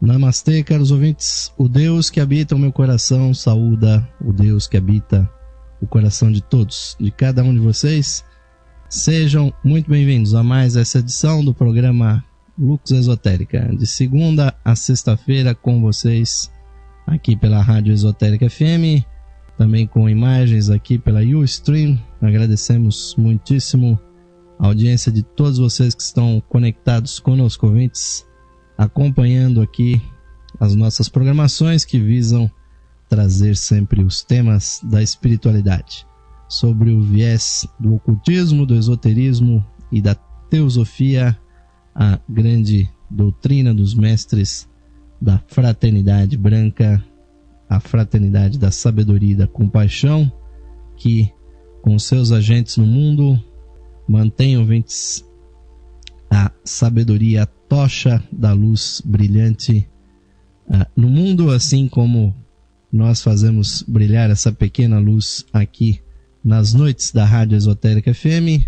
Namastê, caros ouvintes. O Deus que habita o meu coração saúda o Deus que habita o coração de todos, de cada um de vocês. Sejam muito bem-vindos a mais essa edição do programa Lux Esotérica, de segunda a sexta-feira com vocês aqui pela Rádio Esotérica FM, também com imagens aqui pela Ustream. Agradecemos muitíssimo a audiência de todos vocês que estão conectados conosco, ouvintes, acompanhando aqui as nossas programações que visam trazer sempre os temas da espiritualidade, sobre o viés do ocultismo, do esoterismo e da teosofia, a grande doutrina dos mestres da fraternidade branca, a fraternidade da sabedoria e da compaixão, que com seus agentes no mundo mantém, ouvintes, a sabedoria, a tocha da luz brilhante no mundo, assim como nós fazemos brilhar essa pequena luz aqui nas noites da Rádio Esotérica FM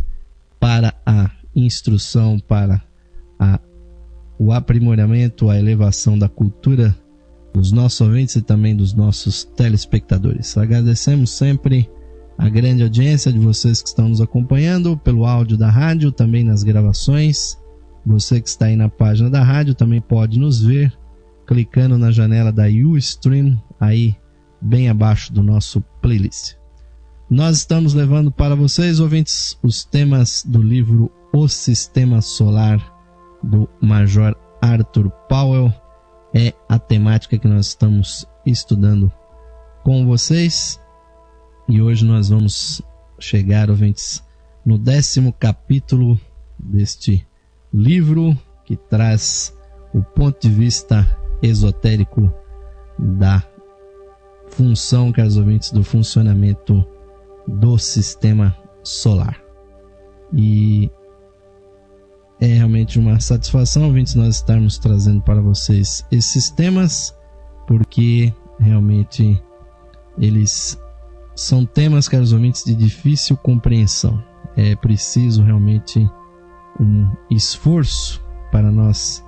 para a instrução, para o aprimoramento, a elevação da cultura dos nossos ouvintes e também dos nossos telespectadores. Agradecemos sempre a grande audiência de vocês que estão nos acompanhando pelo áudio da rádio, também nas gravações. Você que está aí na página da rádio também pode nos ver clicando na janela da Ustream, aí bem abaixo do nosso playlist. Nós estamos levando para vocês, ouvintes, os temas do livro O Sistema Solar, do Major Arthur Powell. É a temática que nós estamos estudando com vocês. E hoje nós vamos chegar, ouvintes, no 10º capítulo deste livro, que traz o ponto de vista esotérico da função, caros ouvintes, do funcionamento do sistema solar. E é realmente uma satisfação, ouvintes, nós estarmos trazendo para vocês esses temas, porque realmente eles são temas, caros ouvintes, de difícil compreensão. É preciso realmente um esforço para nós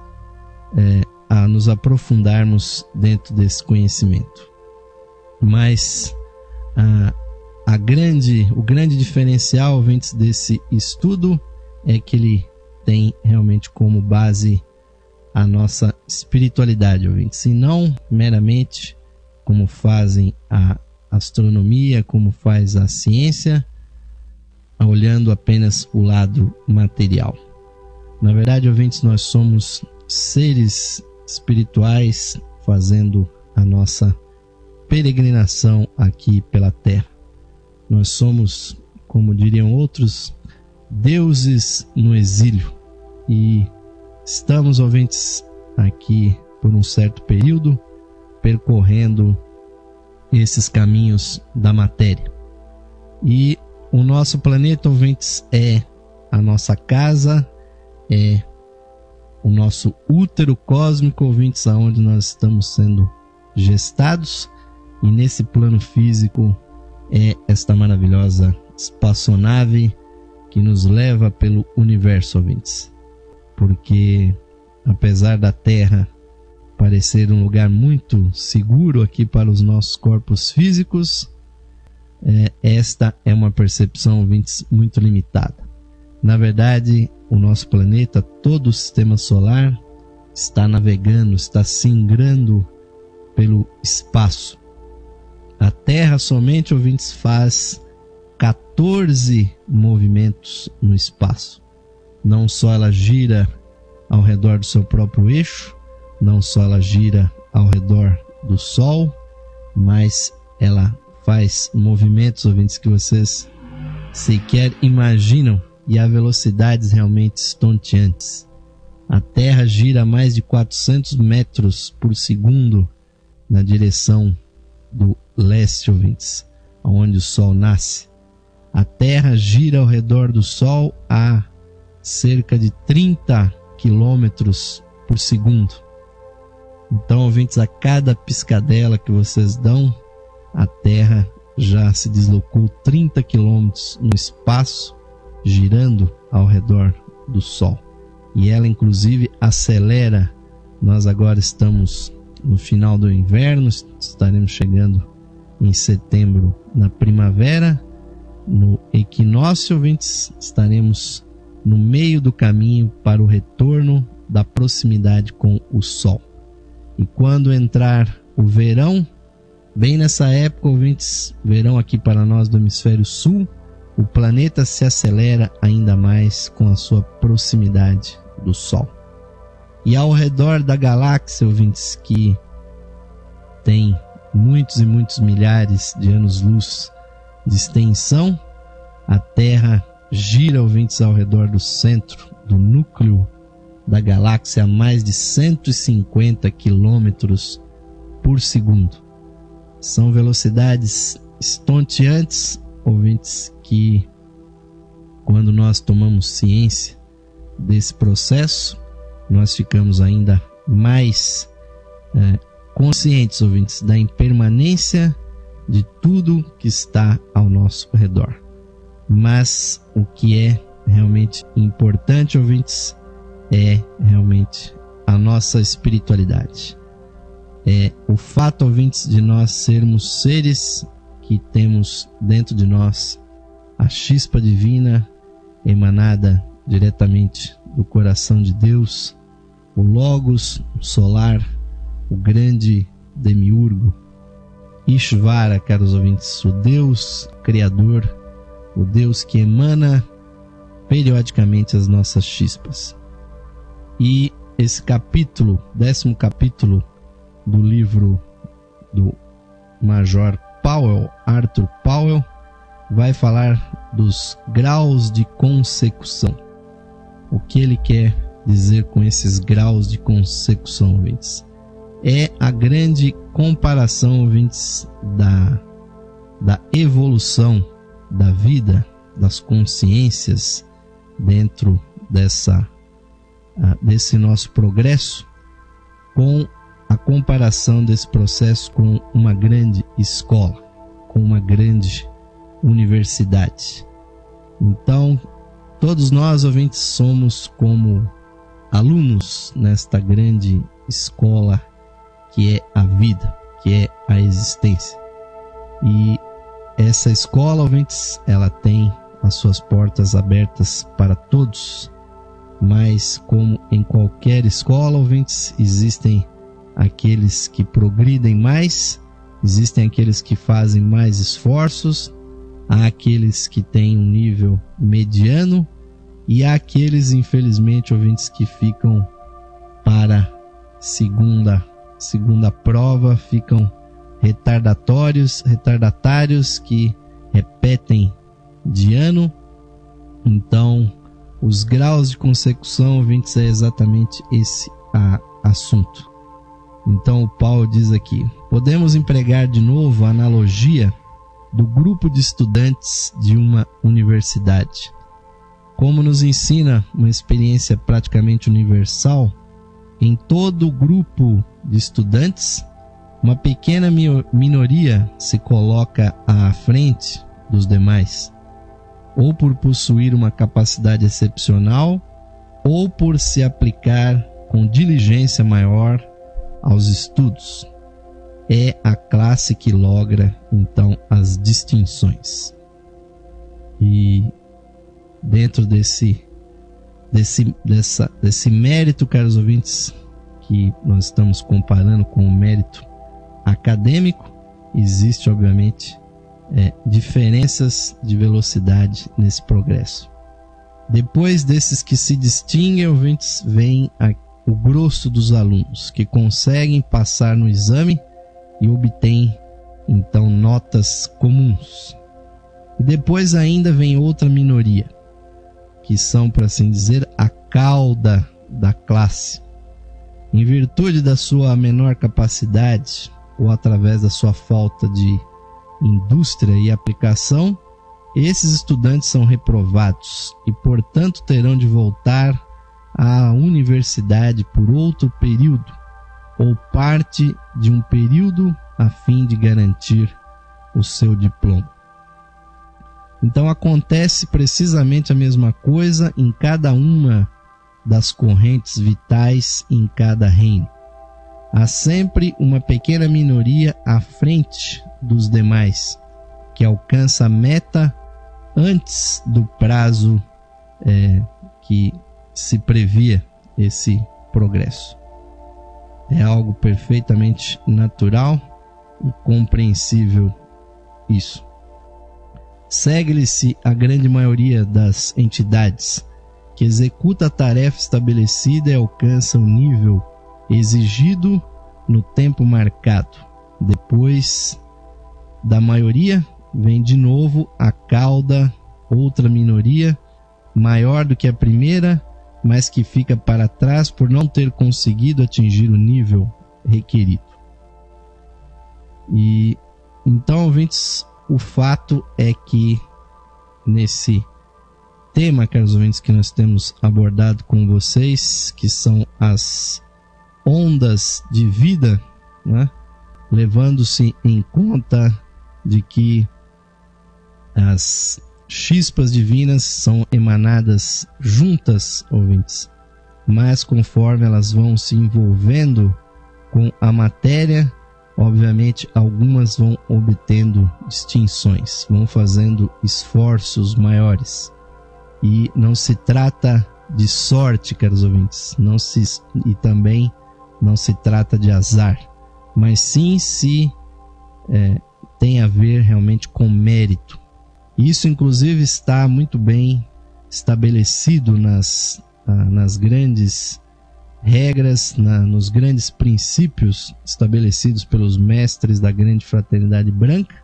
nos aprofundarmos dentro desse conhecimento. Mas o grande diferencial, ouvintes, desse estudo é que ele tem realmente como base a nossa espiritualidade, ouvintes, e não meramente como fazem a astronomia, como faz a ciência, olhando apenas o lado material. Na verdade, ouvintes, nós somos seres espirituais fazendo a nossa peregrinação aqui pela Terra. Nós somos, como diriam outros, deuses no exílio, e estamos, ouvintes, aqui por um certo período percorrendo esses caminhos da matéria. E o nosso planeta, ouvintes, é a nossa casa, é o nosso útero cósmico, ouvintes, aonde nós estamos sendo gestados, e nesse plano físico é esta maravilhosa espaçonave que nos leva pelo universo, ouvintes. Porque apesar da Terra parecer um lugar muito seguro aqui para os nossos corpos físicos, esta é uma percepção, ouvintes, muito limitada. Na verdade, o nosso planeta, todo o sistema solar, está navegando, está singrando pelo espaço. A Terra somente, ouvintes, faz 14 movimentos no espaço. Não só ela gira ao redor do seu próprio eixo, não só ela gira ao redor do Sol, mas ela faz movimentos, ouvintes, que vocês sequer imaginam, e a velocidades realmente estonteantes. A Terra gira a mais de 400 metros por segundo na direção do leste, ouvintes, onde o Sol nasce. A Terra gira ao redor do Sol a cerca de 30 quilômetros por segundo. Então, ouvintes, a cada piscadela que vocês dão, a Terra já se deslocou 30 quilômetros no espaço, girando ao redor do Sol. E ela, inclusive, acelera Nós agora estamos no final do inverno, estaremos chegando em setembro na primavera. No equinócio, ouvintes, estaremos no meio do caminho para o retorno da proximidade com o Sol. E quando entrar o verão, bem nessa época, ouvintes, verão aqui para nós do hemisfério sul, o planeta se acelera ainda mais com a sua proximidade do Sol. E ao redor da galáxia, ouvintes, que tem muitos e muitos milhares de anos-luz de extensão, a Terra gira, ouvintes, ao redor do centro, do núcleo da galáxia a mais de 150 quilômetros por segundo. São velocidades estonteantes, ouvintes, que quando nós tomamos ciência desse processo, nós ficamos ainda mais conscientes, ouvintes, da impermanência de tudo que está ao nosso redor. Mas o que é realmente importante, ouvintes, é realmente a nossa espiritualidade. É o fato, ouvintes, de nós sermos seres que temos dentro de nós a chispa divina emanada diretamente do coração de Deus, o Logos solar, o grande demiurgo, Ishvara, caros ouvintes, o Deus Criador, o Deus que emana periodicamente as nossas chispas. E esse capítulo, 10º capítulo do livro do Major Powell, Arthur Powell, vai falar dos graus de consecução. O que ele quer dizer com esses graus de consecução, ouvintes? É a grande comparação, ouvintes, da evolução da vida, das consciências dentro desse nosso progresso, com a comparação desse processo com uma grande escola, com uma grande universidade. Então, todos nós, ouvintes, somos como alunos nesta grande escola que é a vida, que é a existência. E essa escola, ouvintes, ela tem as suas portas abertas para todos, mas como em qualquer escola, ouvintes, existem aqueles que progridem mais, existem aqueles que fazem mais esforços, há aqueles que têm um nível mediano e há aqueles, infelizmente, ouvintes, que ficam para segunda prova, ficam retardatários que repetem de ano. Então, os graus de consecução, ouvintes, é exatamente esse assunto. Então, o Paulo diz aqui: podemos empregar de novo a analogia do grupo de estudantes de uma universidade. Como nos ensina uma experiência praticamente universal, em todo o grupo de estudantes, uma pequena minoria se coloca à frente dos demais, ou por possuir uma capacidade excepcional, ou por se aplicar com diligência maior aos estudos. É a classe que logra, então, as distinções. E dentro desse mérito, caros ouvintes, que nós estamos comparando com o mérito acadêmico, existe, obviamente, diferenças de velocidade nesse progresso. Depois desses que se distinguem, ouvintes, vem o grosso dos alunos, que conseguem passar no exame e obtêm, então, notas comuns. E depois ainda vem outra minoria, que são, por assim dizer, a cauda da classe. Em virtude da sua menor capacidade, ou através da sua falta de indústria e aplicação, esses estudantes são reprovados e, portanto, terão de voltar à universidade por outro período ou parte de um período a fim de garantir o seu diploma. Então acontece precisamente a mesma coisa em cada uma das correntes vitais em cada reino. Há sempre uma pequena minoria à frente dos demais, que alcança a meta antes do prazo que se previa esse progresso. É algo perfeitamente natural e compreensível isso. Segue-se a grande maioria das entidades que executa a tarefa estabelecida e alcança o nível exigido no tempo marcado. Depois da maioria, vem de novo a cauda, outra minoria, maior do que a primeira, mas que fica para trás por não ter conseguido atingir o nível requerido. E então, ouvintes, o fato é que nesse tema, caros ouvintes, que nós temos abordado com vocês, que são as ondas de vida, né? Levando-se em conta de que as chispas divinas são emanadas juntas, ouvintes, mas conforme elas vão se envolvendo com a matéria, obviamente algumas vão obtendo distinções, vão fazendo esforços maiores. E não se trata de sorte, caros ouvintes, e também não se trata de azar, mas sim tem a ver realmente com mérito. Isso, inclusive, está muito bem estabelecido nas grandes regras, nos grandes princípios estabelecidos pelos mestres da grande fraternidade branca,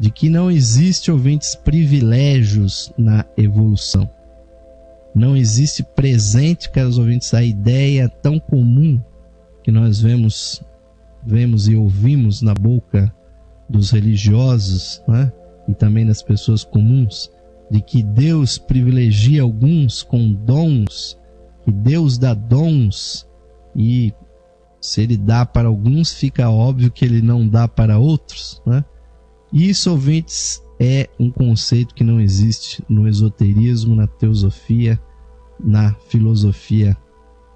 de que não existe, ouvintes, privilégios na evolução. Não existe presente, caros ouvintes, a ideia tão comum que nós vemos e ouvimos na boca dos religiosos, né? E também das pessoas comuns, de que Deus privilegia alguns com dons, que Deus dá dons, e se Ele dá para alguns, fica óbvio que Ele não dá para outros, né? Isso, ouvintes, é um conceito que não existe no esoterismo, na teosofia, na filosofia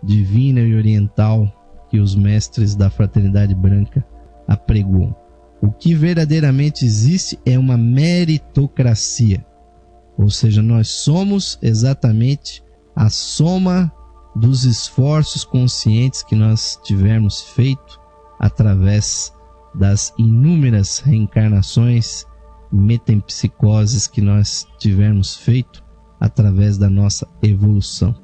divina e oriental que os mestres da fraternidade branca apregoam. O que verdadeiramente existe é uma meritocracia, ou seja, nós somos exatamente a soma dos esforços conscientes que nós tivermos feito através das inúmeras reencarnações e metempsicoses que nós tivermos feito através da nossa evolução.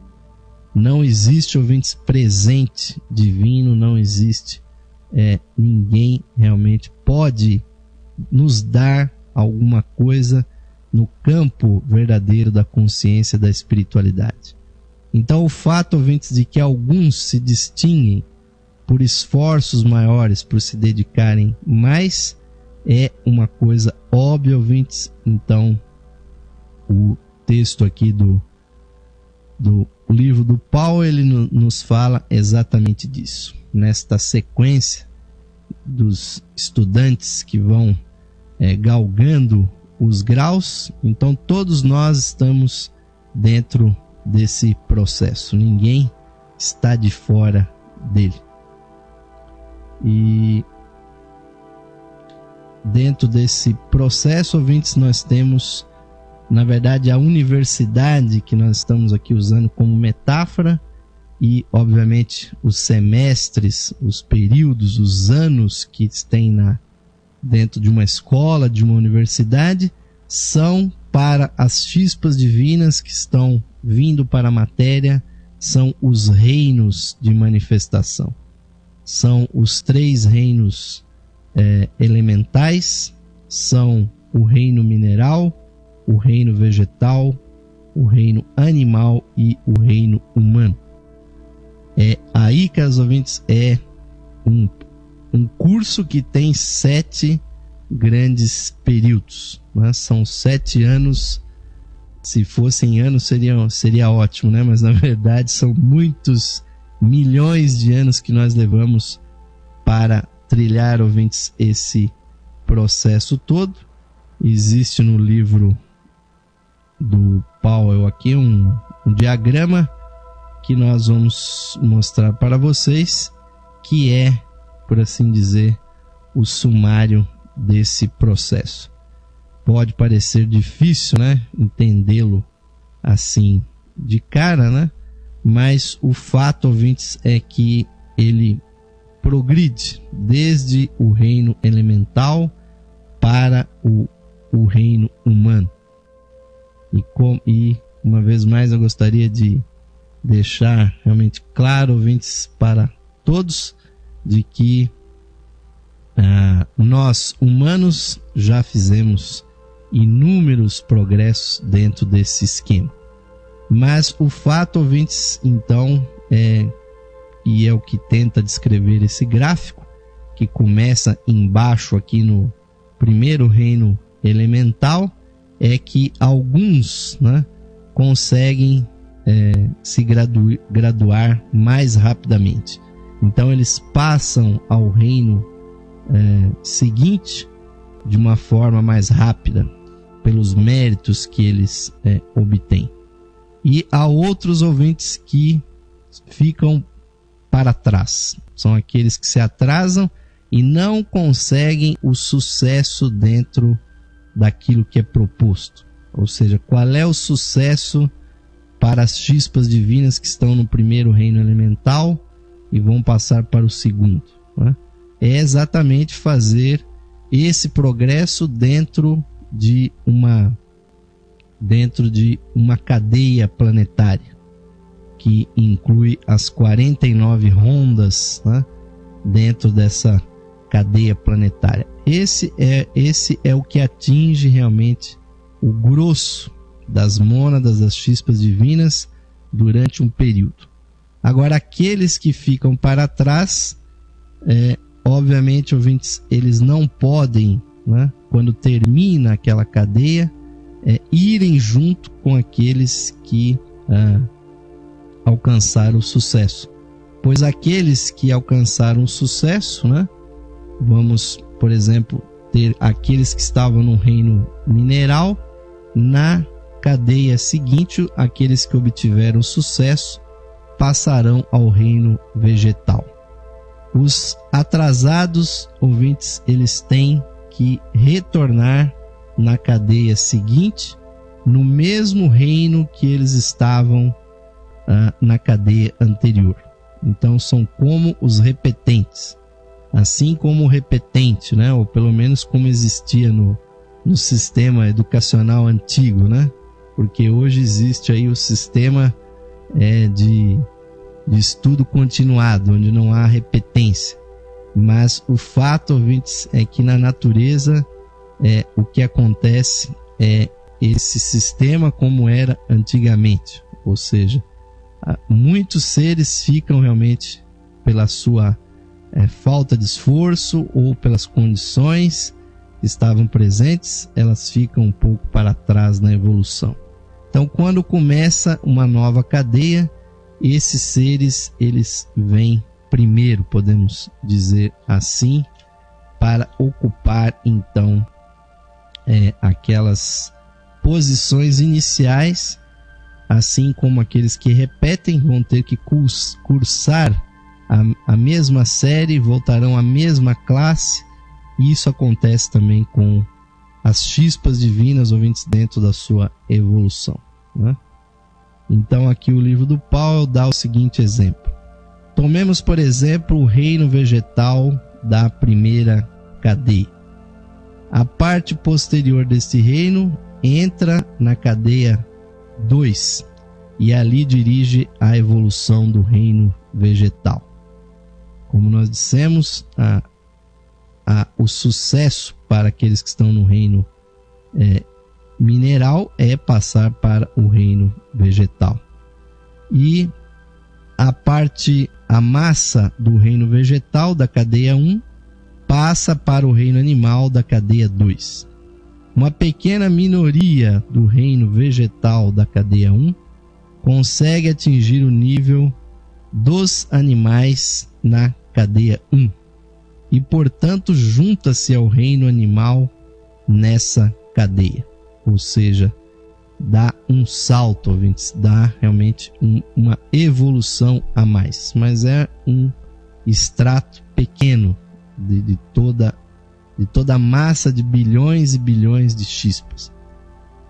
Não existe, ouvintes, presente divino, não existe ninguém realmente pode nos dar alguma coisa no campo verdadeiro da consciência da espiritualidade. Então, o fato, ouvintes, de que alguns se distinguem por esforços maiores, por se dedicarem mais, é uma coisa óbvia, ouvintes. Então, o texto aqui do livro do Paulo, ele nos fala exatamente disso. Nesta sequência dos estudantes que vão galgando os graus, então todos nós estamos dentro desse processo, ninguém está de fora dele. E dentro desse processo, ouvintes, nós temos, na verdade, a universidade que nós estamos aqui usando como metáfora, e obviamente os semestres, os períodos, os anos que tem dentro de uma escola, de uma universidade, são para as chispas divinas que estão vindo para a matéria, são os reinos de manifestação. São os 3 reinos elementais, são o reino mineral, o reino vegetal, o reino animal e o reino humano. Aí, caros ouvintes, é um curso que tem 7 grandes períodos, né? São 7 anos. Se fossem anos seria ótimo, né? Mas na verdade são muitos milhões de anos que nós levamos para trilhar, ouvintes, esse processo todo. Existe no livro do Powell aqui um diagrama que nós vamos mostrar para vocês, que é, por assim dizer, o sumário desse processo. Pode parecer difícil, né, entendê-lo assim de cara, né? Mas o fato, ouvintes, é que ele progride desde o reino elemental para o reino humano. E uma vez mais eu gostaria de deixar realmente claro, ouvintes, para todos, de que nós humanos já fizemos inúmeros progressos dentro desse esquema. Mas o fato, ouvintes, então, e é o que tenta descrever esse gráfico, que começa embaixo aqui no primeiro reino elemental, é que alguns, né, conseguem se graduar mais rapidamente. Então eles passam ao reino seguinte de uma forma mais rápida, pelos méritos que eles obtêm. E há outros ouvintes que ficam para trás. São aqueles que se atrasam e não conseguem o sucesso dentro daquilo que é proposto. Ou seja, qual é o sucesso para as chispas divinas que estão no primeiro reino elemental e vão passar para o segundo, né? É exatamente fazer esse progresso dentro de uma cadeia planetária, que inclui as 49 rondas, né, dentro dessa cadeia planetária. Esse é o que atinge realmente o grosso das mônadas, das chispas divinas, durante um período. Agora, aqueles que ficam para trás, obviamente, ouvintes, eles não podem, né, quando termina aquela cadeia, irem junto com aqueles que alcançaram o sucesso. Pois aqueles que alcançaram o sucesso, né, vamos, por exemplo, ter aqueles que estavam no reino mineral, na cadeia seguinte, aqueles que obtiveram sucesso passarão ao reino vegetal. Os atrasados, ouvintes, eles têm que retornar na cadeia seguinte, no mesmo reino que eles estavam na cadeia anterior. Então são como os repetentes, assim como o repetente, né? Ou pelo menos como existia no sistema educacional antigo, né? Porque hoje existe aí o sistema de estudo continuado, onde não há repetência. Mas o fato, ouvintes, é que na natureza o que acontece é esse sistema como era antigamente. Ou seja, muitos seres ficam realmente pela sua falta de esforço ou pelas condições que estavam presentes, elas ficam um pouco para trás na evolução. Então, quando começa uma nova cadeia, esses seres, eles vêm primeiro, podemos dizer assim, para ocupar então aquelas posições iniciais, assim como aqueles que repetem vão ter que cursar a mesma série, voltarão à mesma classe, e isso acontece também com as chispas divinas, ouvintes, dentro da sua evolução, né? Então aqui o livro do Paulo dá o seguinte exemplo. Tomemos, por exemplo, o reino vegetal da primeira cadeia. A parte posterior deste reino entra na cadeia 2 e ali dirige a evolução do reino vegetal. Como nós dissemos, o sucesso para aqueles que estão no reino mineral é passar para o reino vegetal. E a massa do reino vegetal da cadeia 1 passa para o reino animal da cadeia 2. Uma pequena minoria do reino vegetal da cadeia 1 consegue atingir o nível dos animais na cadeia 1 e, portanto, junta-se ao reino animal nessa cadeia. Ou seja, dá um salto, ouvintes, dá realmente uma evolução a mais, mas é um extrato pequeno de toda a massa de bilhões e bilhões de chispas.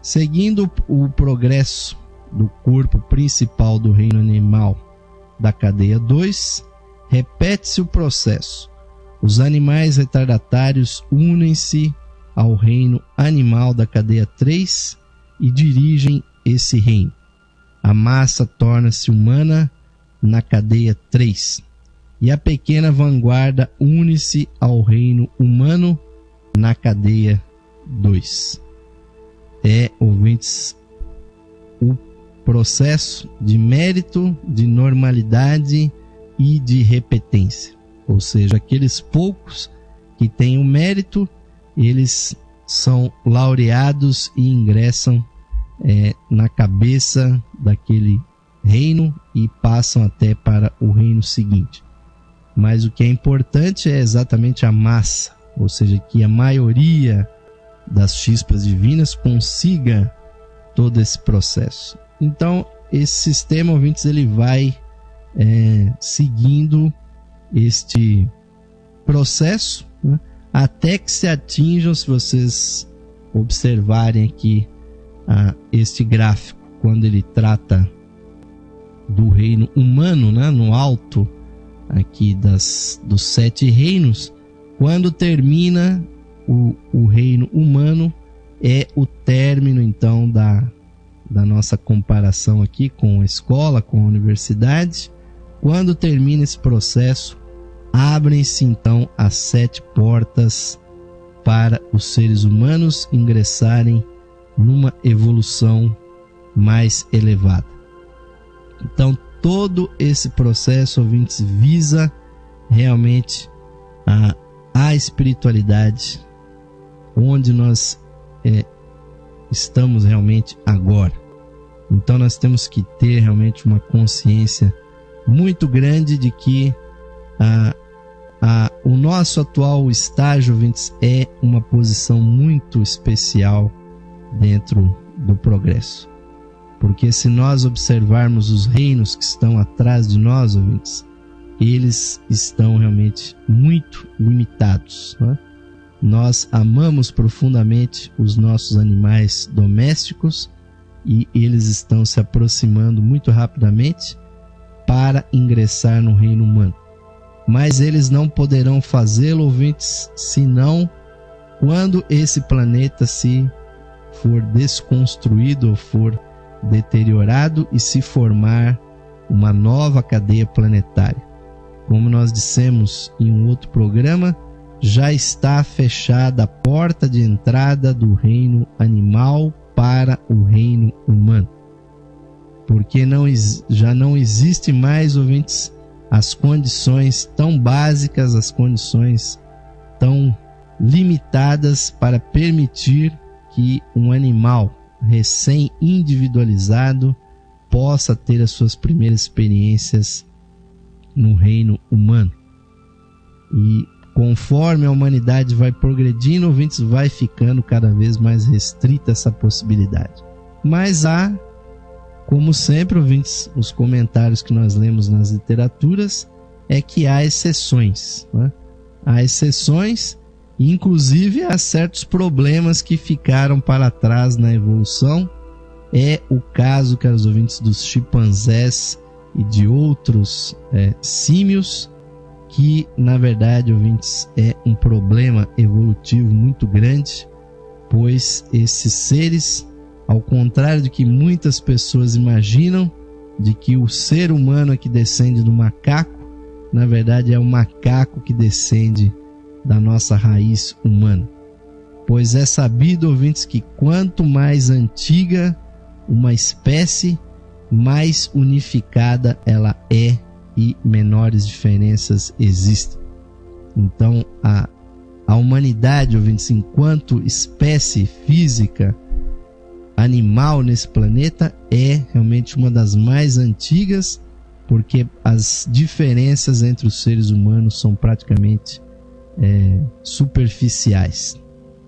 Seguindo o progresso do corpo principal do reino animal da cadeia 2, repete-se o processo. Os animais retardatários unem-se ao reino animal da cadeia 3 e dirigem esse reino. A massa torna-se humana na cadeia 3 e a pequena vanguarda une-se ao reino humano na cadeia 2. Ouvintes, o processo de mérito, de normalidade e de repetência. Ou seja, aqueles poucos que têm o mérito, eles são laureados e ingressam na cabeça daquele reino e passam até para o reino seguinte. Mas o que é importante é exatamente a massa, ou seja, que a maioria das chispas divinas consiga todo esse processo. Então, esse sistema, ouvintes, ele vai seguindo este processo, né, até que se atinjam, se vocês observarem aqui este gráfico, quando ele trata do reino humano, né, no alto aqui dos 7 reinos, quando termina o reino humano, é o término então da nossa comparação aqui com a escola, com a universidade. Quando termina esse processo, abrem-se então as 7 portas para os seres humanos ingressarem numa evolução mais elevada. Então, todo esse processo, ouvintes, visa realmente a espiritualidade, onde nós estamos realmente agora. Então, nós temos que ter realmente uma consciência muito grande de que o nosso atual estágio, ouvintes, é uma posição muito especial dentro do progresso. Porque se nós observarmos os reinos que estão atrás de nós, ouvintes, eles estão realmente muito limitados, né? Nós amamos profundamente os nossos animais domésticos e eles estão se aproximando muito rapidamente para ingressar no reino humano. Mas eles não poderão fazê-lo, ouvintes, senão quando esse planeta se for desconstruído ou for deteriorado e se formar uma nova cadeia planetária. Como nós dissemos em um outro programa, já está fechada a porta de entrada do reino animal para o reino humano. Porque já não existe mais, ouvintes, as condições tão básicas, as condições tão limitadas para permitir que um animal recém-individualizado possa ter as suas primeiras experiências no reino humano. E conforme a humanidade vai progredindo, ouvintes, vai ficando cada vez mais restrita essa possibilidade. Mas há, como sempre, ouvintes, os comentários que nós lemos nas literaturas é que há exceções, né? Há exceções, inclusive há certos problemas que ficaram para trás na evolução. É o caso, caros ouvintes, dos chimpanzés e de outros símios, que na verdade, ouvintes, é um problema evolutivo muito grande, pois esses seres, ao contrário do que muitas pessoas imaginam, de que o ser humano é que descende do macaco, na verdade é o macaco que descende da nossa raiz humana. Pois é sabido, ouvintes, que quanto mais antiga uma espécie, mais unificada ela é e menores diferenças existem. Então, a humanidade, ouvintes, enquanto espécie física animal nesse planeta, é realmente uma das mais antigas, porque as diferenças entre os seres humanos são praticamente superficiais.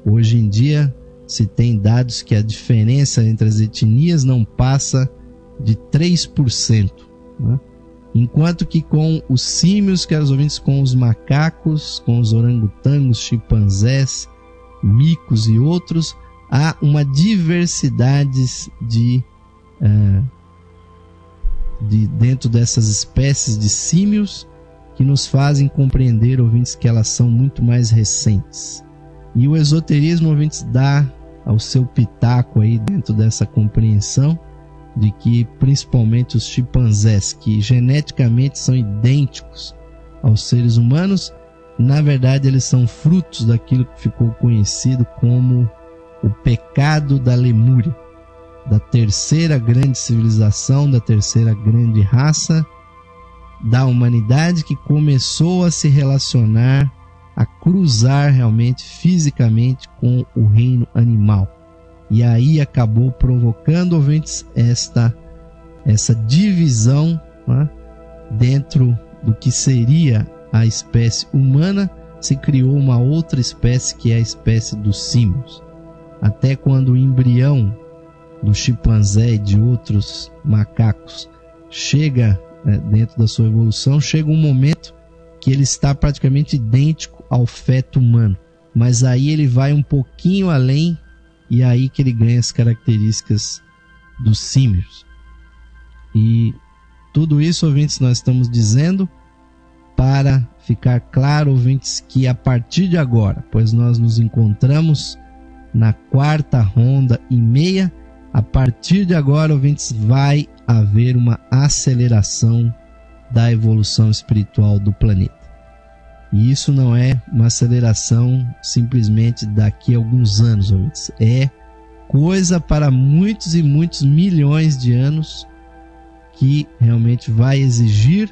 Hoje em dia, se tem dados que a diferença entre as etnias não passa de 3%, né? Enquanto que com os símios, caros ouvintes, com os macacos, com os orangotangos, chimpanzés, micos e outros, há uma diversidade dentro dessas espécies de símios que nos fazem compreender, ouvintes, que elas são muito mais recentes. E o esoterismo, ouvintes, dá ao seu pitaco aí dentro dessa compreensão de que principalmente os chimpanzés, que geneticamente são idênticos aos seres humanos, na verdade eles são frutos daquilo que ficou conhecido como o pecado da Lemúria, da terceira grande civilização, da terceira grande raça da humanidade, que começou a se relacionar, a cruzar realmente fisicamente com o reino animal. E aí acabou provocando, ouvintes, essa divisão, né? Dentro do que seria a espécie humana, se criou uma outra espécie, que é a espécie dos símios. Até quando o embrião do chimpanzé e de outros macacos chega, dentro da sua evolução, chega um momento que ele está praticamente idêntico ao feto humano. Mas aí ele vai um pouquinho além, e é aí que ele ganha as características dos símios. E tudo isso, ouvintes, nós estamos dizendo para ficar claro, ouvintes, que a partir de agora, pois nós nos encontramos na 4ª ronda e meia, a partir de agora, ouvintes, vai haver uma aceleração da evolução espiritual do planeta. E isso não é uma aceleração simplesmente daqui a alguns anos, ouvintes. É coisa para muitos e muitos milhões de anos, que realmente vai exigir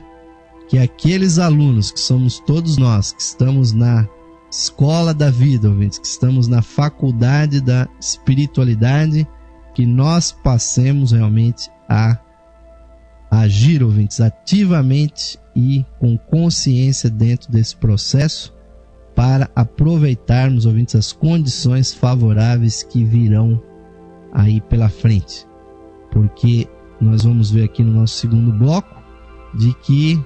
que aqueles alunos, que somos todos nós, que estamos na escola da vida, ouvintes, que estamos na faculdade da espiritualidade, que nós passemos realmente a agir, ouvintes, ativamente e com consciência dentro desse processo, para aproveitarmos, ouvintes, as condições favoráveis que virão aí pela frente. Porque nós vamos ver aqui no nosso segundo bloco de que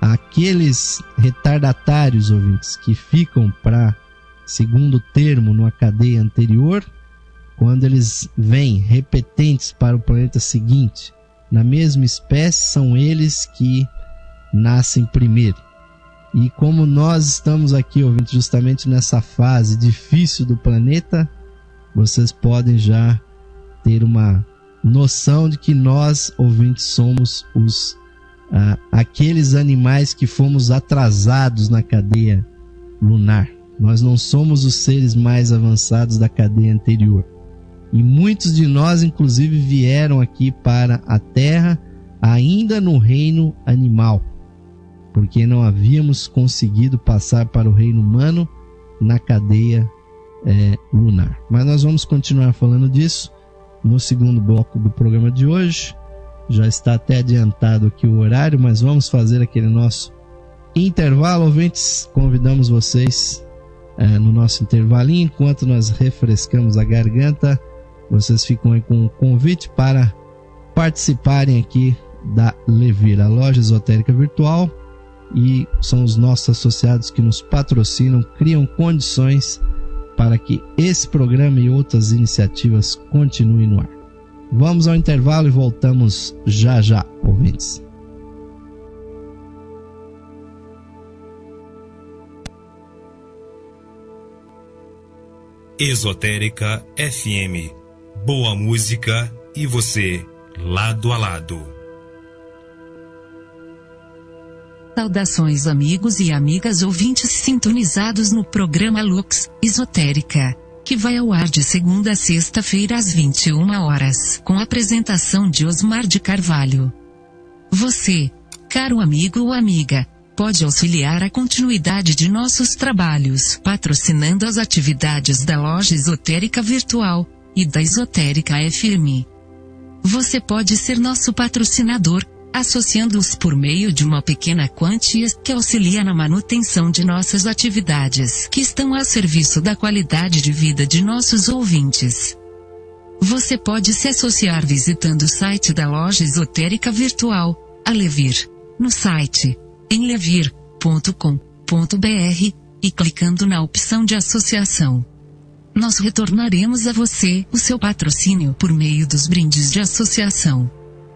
aqueles retardatários, ouvintes, que ficam para segundo termo numa cadeia anterior, quando eles vêm repetentes para o planeta seguinte, na mesma espécie, são eles que nascem primeiro. E como nós estamos aqui, ouvintes, justamente nessa fase difícil do planeta, vocês podem já ter uma noção de que nós, ouvintes, somos aqueles animais que fomos atrasados na cadeia lunar. Nós não somos os seres mais avançados da cadeia anterior. E muitos de nós, inclusive, vieram aqui para a Terra ainda no reino animal, porque não havíamos conseguido passar para o reino humano na cadeia lunar. Mas nós vamos continuar falando disso no segundo bloco do programa de hoje. Já está até adiantado aqui o horário, mas vamos fazer aquele nosso intervalo, ouvintes. Convidamos vocês no nosso intervalinho, enquanto nós refrescamos a garganta. Vocês ficam aí com um convite para participarem aqui da Levir, a loja esotérica virtual, e são os nossos associados que nos patrocinam, criam condições para que esse programa e outras iniciativas continuem no ar. Vamos ao intervalo e voltamos já já, ouvintes. Esotérica FM. Boa música e você lado a lado. Saudações, amigos e amigas ouvintes sintonizados no programa Lux Esotérica, que vai ao ar de segunda a sexta-feira às 21 horas, com a apresentação de Osmar de Carvalho. Você, caro amigo ou amiga, pode auxiliar a continuidade de nossos trabalhos, patrocinando as atividades da loja esotérica virtual e da Esotérica FM. Você pode ser nosso patrocinador, associando-os por meio de uma pequena quantia que auxilia na manutenção de nossas atividades, que estão a serviço da qualidade de vida de nossos ouvintes. Você pode se associar visitando o site da Loja Esotérica Virtual, a Levir, no site em levir.com.br, e clicando na opção de associação. Nós retornaremos a você o seu patrocínio por meio dos brindes de associação.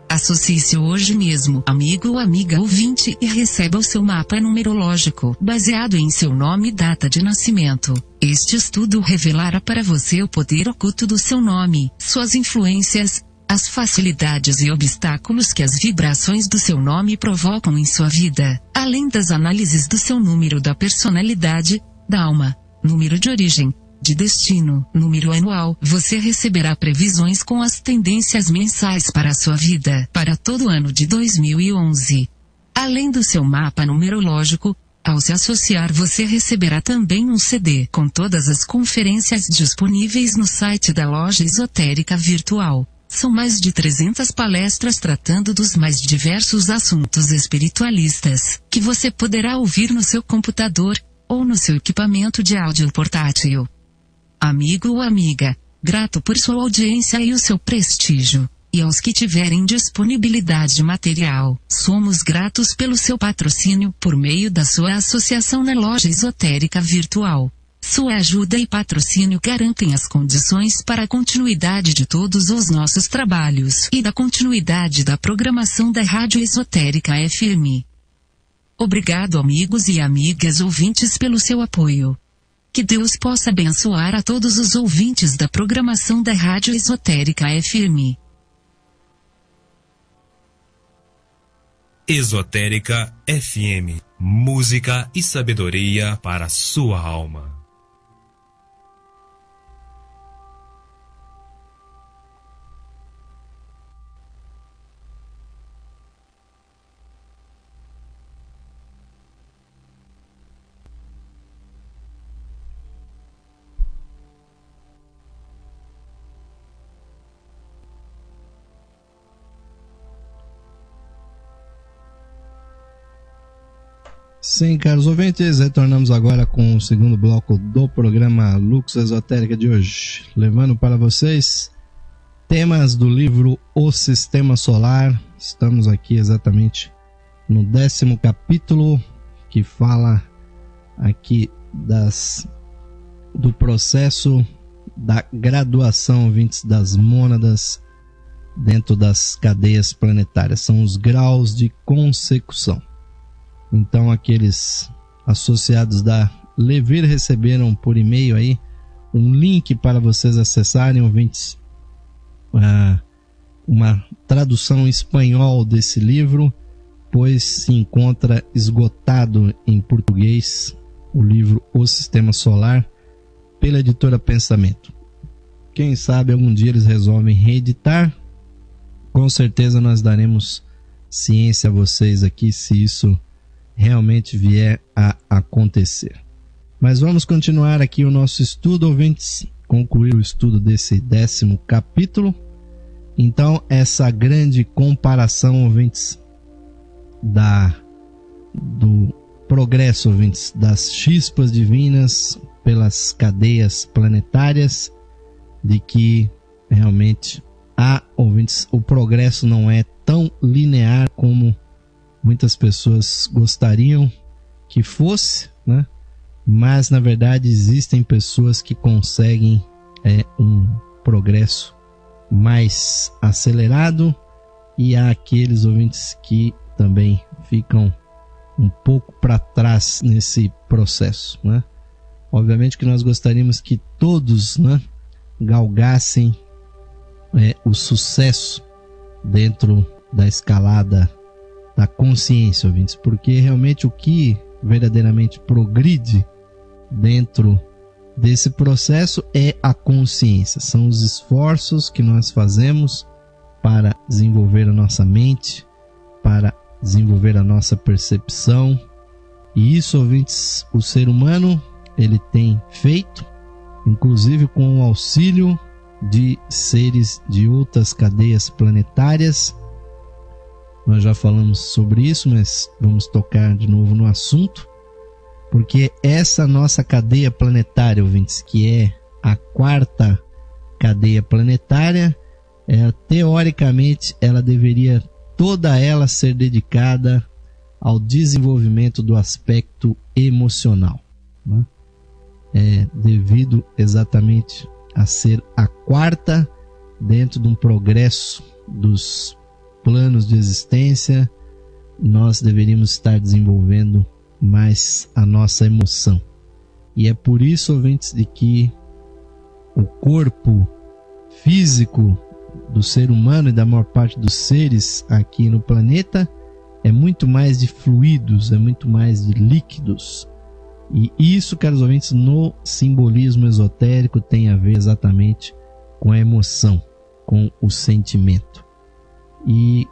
Associe-se hoje mesmo, amigo ou amiga ouvinte, e receba o seu mapa numerológico, baseado em seu nome e data de nascimento. Este estudo revelará para você o poder oculto do seu nome, suas influências, as facilidades e obstáculos que as vibrações do seu nome provocam em sua vida, além das análises do seu número da personalidade, da alma, número de origem, de destino, número anual. Você receberá previsões com as tendências mensais para a sua vida, para todo o ano de 2011. Além do seu mapa numerológico, ao se associar você receberá também um CD com todas as conferências disponíveis no site da Loja Esotérica Virtual. São mais de 300 palestras tratando dos mais diversos assuntos espiritualistas, que você poderá ouvir no seu computador, ou no seu equipamento de áudio portátil. Amigo ou amiga, grato por sua audiência e o seu prestígio, e aos que tiverem disponibilidade material, somos gratos pelo seu patrocínio por meio da sua associação na Loja Esotérica Virtual. Sua ajuda e patrocínio garantem as condições para a continuidade de todos os nossos trabalhos e da continuidade da programação da Rádio Esotérica FM. Obrigado, amigos e amigas ouvintes, pelo seu apoio. Que Deus possa abençoar a todos os ouvintes da programação da Rádio Esotérica FM. Esotérica FM. Música e sabedoria para a sua alma. Sim, caros ouvintes, retornamos agora com o segundo bloco do programa Lux Esotérica de hoje, levando para vocês temas do livro O Sistema Solar. Estamos aqui exatamente no 10º capítulo, que fala aqui do processo da graduação, ouvintes, das mônadas dentro das cadeias planetárias. São os graus de consecução. Então, aqueles associados da Levir receberam por e-mail aí um link para vocês acessarem, ouvintes, uma tradução em espanhol desse livro, pois se encontra esgotado em português o livro O Sistema Solar, pela editora Pensamento. Quem sabe algum dia eles resolvem reeditar. Com certeza nós daremos ciência a vocês aqui se isso realmente vier a acontecer. Mas vamos continuar aqui o nosso estudo, ouvintes, concluir o estudo desse 10º capítulo. Então, essa grande comparação, ouvintes, do progresso, ouvintes, das chispas divinas pelas cadeias planetárias, de que realmente ouvintes, o progresso não é tão linear como muitas pessoas gostariam que fosse, né? Mas na verdade existem pessoas que conseguem um progresso mais acelerado, e há aqueles ouvintes que também ficam um pouco para trás nesse processo, né? Obviamente que nós gostaríamos que todos, né, galgassem o sucesso dentro da escalada da consciência, ouvintes, porque realmente o que verdadeiramente progride dentro desse processo é a consciência. São os esforços que nós fazemos para desenvolver a nossa mente, para desenvolver a nossa percepção. E isso, ouvintes, o ser humano ele tem feito, inclusive com o auxílio de seres de outras cadeias planetárias, Nós já falamos sobre isso, mas vamos tocar de novo no assunto, porque essa nossa cadeia planetária, ouvintes, que é a quarta cadeia planetária, teoricamente ela deveria toda ela ser dedicada ao desenvolvimento do aspecto emocional, né? Devido exatamente a ser a quarta dentro de um progresso dos planos de existência, nós deveríamos estar desenvolvendo mais a nossa emoção. E é por isso, ouvintes, de que o corpo físico do ser humano e da maior parte dos seres aqui no planeta é muito mais de fluidos, é muito mais de líquidos. E isso, caros ouvintes, no simbolismo esotérico tem a ver exatamente com a emoção, com o sentimento. E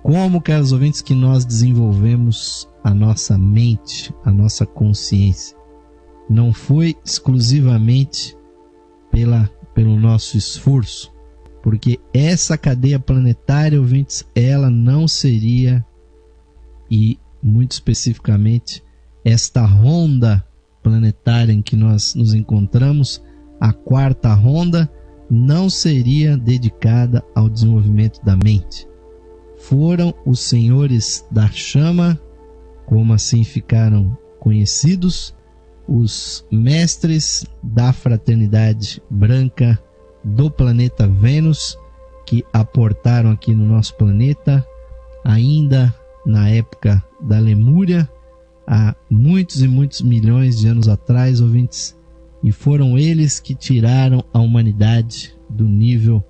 como, caros ouvintes, que nós desenvolvemos a nossa mente, a nossa consciência? Não foi exclusivamente pelo nosso esforço, porque essa cadeia planetária, ouvintes, ela não seria, e muito especificamente esta ronda planetária em que nós nos encontramos, a quarta ronda, não seria dedicada ao desenvolvimento da mente. Foram os senhores da chama, como assim ficaram conhecidos, os mestres da fraternidade branca do planeta Vênus, que aportaram aqui no nosso planeta, ainda na época da Lemúria, há muitos e muitos milhões de anos atrás, ouvintes, e foram eles que tiraram a humanidade do nível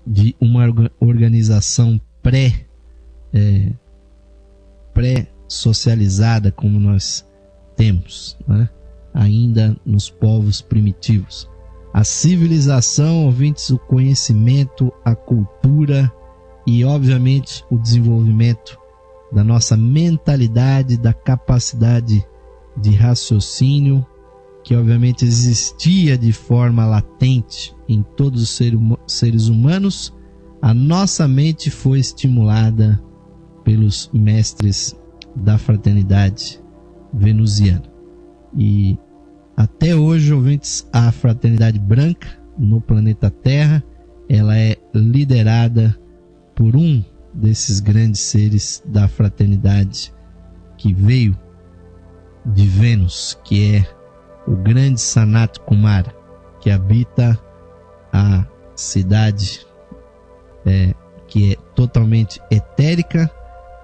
de uma organização pré-socializada como nós temos, né? Ainda nos povos primitivos. A civilização, ouvintes, o conhecimento, a cultura e, obviamente, o desenvolvimento da nossa mentalidade, da capacidade de raciocínio, que obviamente existia de forma latente em todos os seres humanos, a nossa mente foi estimulada pelos mestres da fraternidade venusiana. E até hoje, ouvintes, a fraternidade branca no planeta Terra, ela é liderada por um desses grandes seres da fraternidade que veio de Vênus, que é o grande Sanat Kumara, que habita a cidade que é totalmente etérica,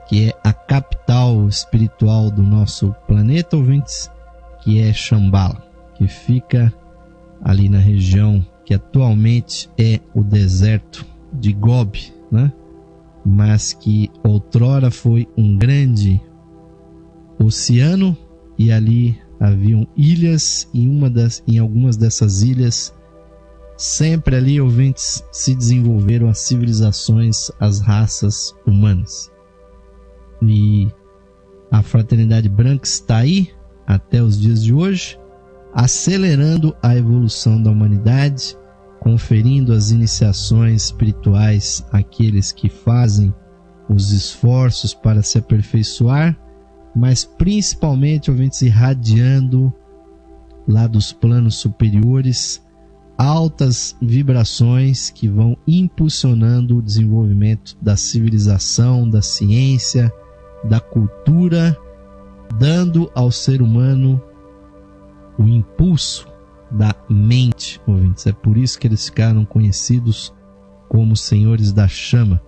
que é a capital espiritual do nosso planeta, ouvintes, que é Shambhala, que fica ali na região que atualmente é o deserto de Gobi, né? Mas que outrora foi um grande oceano, e ali haviam ilhas, e em algumas dessas ilhas, sempre ali, ouvintes, se desenvolveram as civilizações, as raças humanas. E a fraternidade branca está aí até os dias de hoje, acelerando a evolução da humanidade, conferindo as iniciações espirituais àqueles que fazem os esforços para se aperfeiçoar, mas principalmente, ouvintes, irradiando lá dos planos superiores altas vibrações que vão impulsionando o desenvolvimento da civilização, da ciência, da cultura, dando ao ser humano o impulso da mente, ouvintes. É por isso que eles ficaram conhecidos como senhores da chama,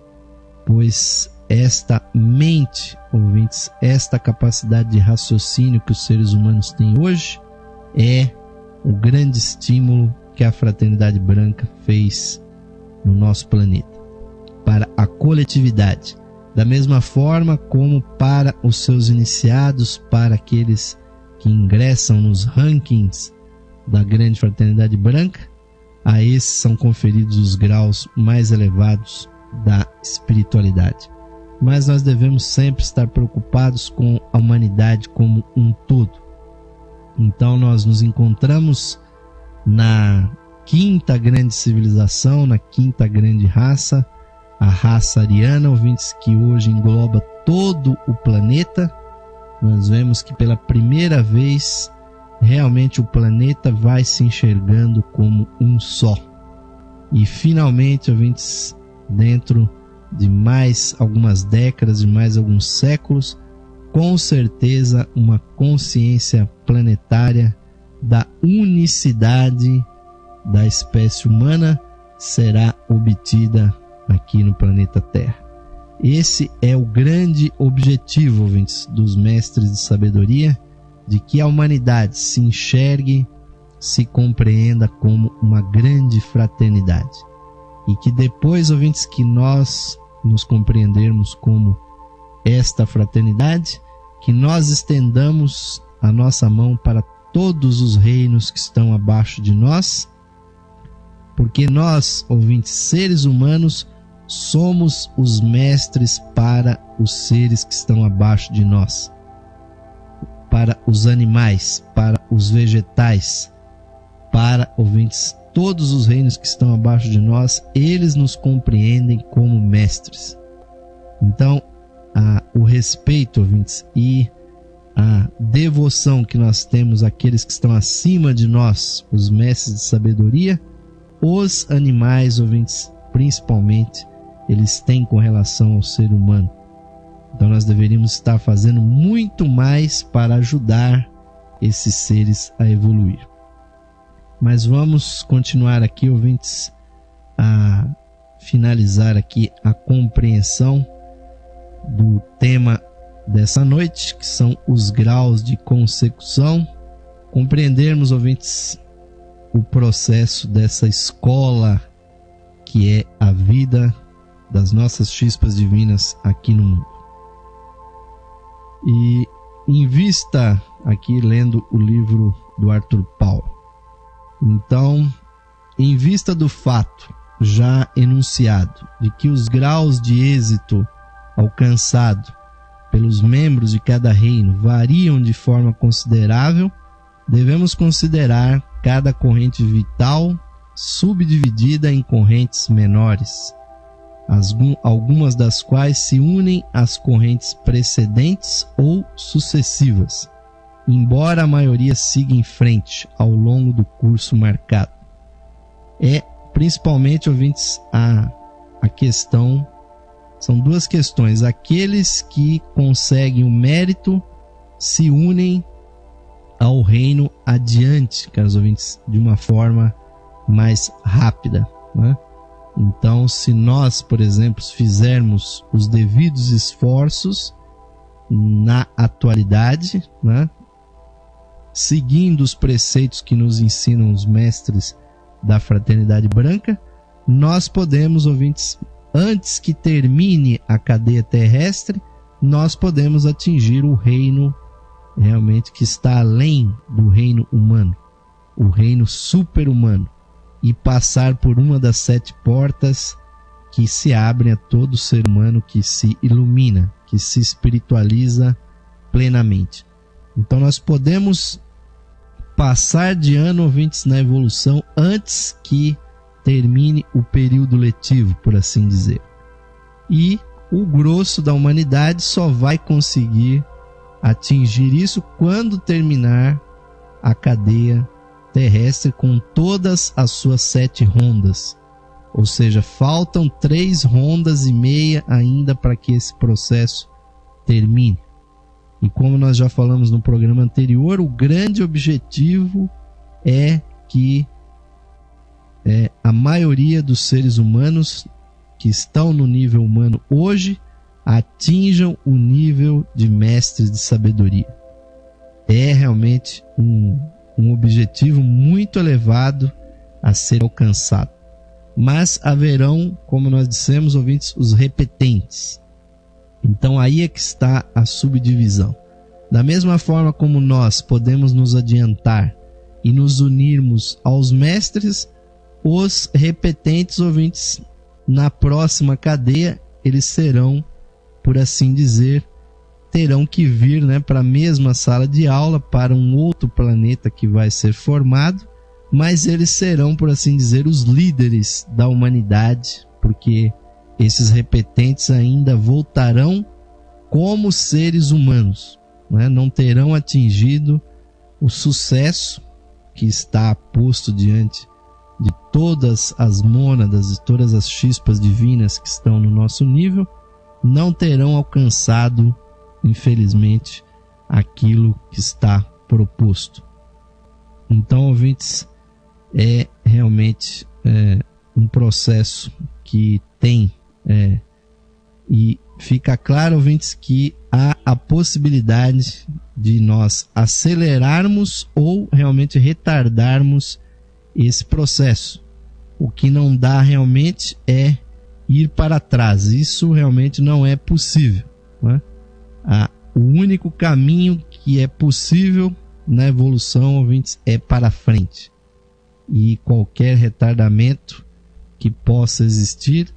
pois esta mente, ouvintes, esta capacidade de raciocínio que os seres humanos têm hoje é o grande estímulo que a fraternidade branca fez no nosso planeta, para a coletividade, da mesma forma como para os seus iniciados, para aqueles que ingressam nos rankings da grande fraternidade branca, a esses são conferidos os graus mais elevados da espiritualidade. Mas nós devemos sempre estar preocupados com a humanidade como um todo. Então nós nos encontramos na quinta grande civilização, na quinta grande raça, a raça ariana, ouvintes, que hoje engloba todo o planeta. Nós vemos que pela primeira vez realmente o planeta vai se enxergando como um só. E finalmente, ouvintes, dentro de mais algumas décadas, de mais alguns séculos, com certeza uma consciência planetária da unicidade da espécie humana será obtida aqui no planeta Terra. Esse é o grande objetivo, ouvintes, dos mestres de sabedoria, de que a humanidade se enxergue, se compreenda como uma grande fraternidade. E que depois, ouvintes, que nós nos compreendermos como esta fraternidade, que nós estendamos a nossa mão para todos os reinos que estão abaixo de nós, porque nós, ouvintes, seres humanos, somos os mestres para os seres que estão abaixo de nós, para os animais, para os vegetais, para, ouvintes, todos os reinos que estão abaixo de nós, eles nos compreendem como mestres. Então, o respeito, ouvintes, e a devoção que nós temos àqueles que estão acima de nós, os mestres de sabedoria, os animais, ouvintes, principalmente, eles têm com relação ao ser humano. Então nós deveríamos estar fazendo muito mais para ajudar esses seres a evoluir. Mas vamos continuar aqui, ouvintes, a finalizar aqui a compreensão do tema dessa noite, que são os graus de consecução. Compreendermos, ouvintes, o processo dessa escola que é a vida das nossas chispas divinas aqui no mundo. E em vista, aqui lendo o livro do Arthur Paulo, então, em vista do fato já enunciado de que os graus de êxito alcançado pelos membros de cada reino variam de forma considerável, devemos considerar cada corrente vital subdividida em correntes menores, algumas das quais se unem às correntes precedentes ou sucessivas, embora a maioria siga em frente ao longo do curso marcado. É principalmente, ouvintes, a questão, são duas questões. Aqueles que conseguem o mérito se unem ao reino adiante, caros ouvintes, de uma forma mais rápida, né? Então, se nós, por exemplo, fizermos os devidos esforços na atualidade, né, seguindo os preceitos que nos ensinam os mestres da Fraternidade Branca, nós podemos, ouvintes, antes que termine a cadeia terrestre, nós podemos atingir o reino realmente que está além do reino humano, o reino super-humano, e passar por uma das 7 portas que se abrem a todo ser humano que se ilumina, que se espiritualiza plenamente. Então nós podemos passar de ano, ouvintes, na evolução antes que termine o período letivo, por assim dizer. E o grosso da humanidade só vai conseguir atingir isso quando terminar a cadeia terrestre com todas as suas 7 rondas. Ou seja, faltam 3 rondas e meia ainda para que esse processo termine. E como nós já falamos no programa anterior, o grande objetivo é que a maioria dos seres humanos que estão no nível humano hoje atinjam o nível de mestres de sabedoria. É realmente um objetivo muito elevado a ser alcançado. Mas haverão, como nós dissemos, ouvintes, os repetentes. Então aí é que está a subdivisão. Da mesma forma como nós podemos nos adiantar e nos unirmos aos mestres, os repetentes, ouvintes, na próxima cadeia, eles serão, por assim dizer, terão que vir, né, para a mesma sala de aula, para um outro planeta que vai ser formado, mas eles serão, por assim dizer, os líderes da humanidade, porque esses repetentes ainda voltarão como seres humanos, né? Não terão atingido o sucesso que está posto diante de todas as mônadas, de todas as chispas divinas que estão no nosso nível, não terão alcançado, infelizmente, aquilo que está proposto. Então, ouvintes, é realmente um processo que tem, e fica claro, ouvintes, que há a possibilidade de nós acelerarmos ou realmente retardarmos esse processo. O que não dá realmente é ir para trás. Isso realmente não é possível, né? O único caminho que é possível na evolução, ouvintes, é para frente. E qualquer retardamento que possa existir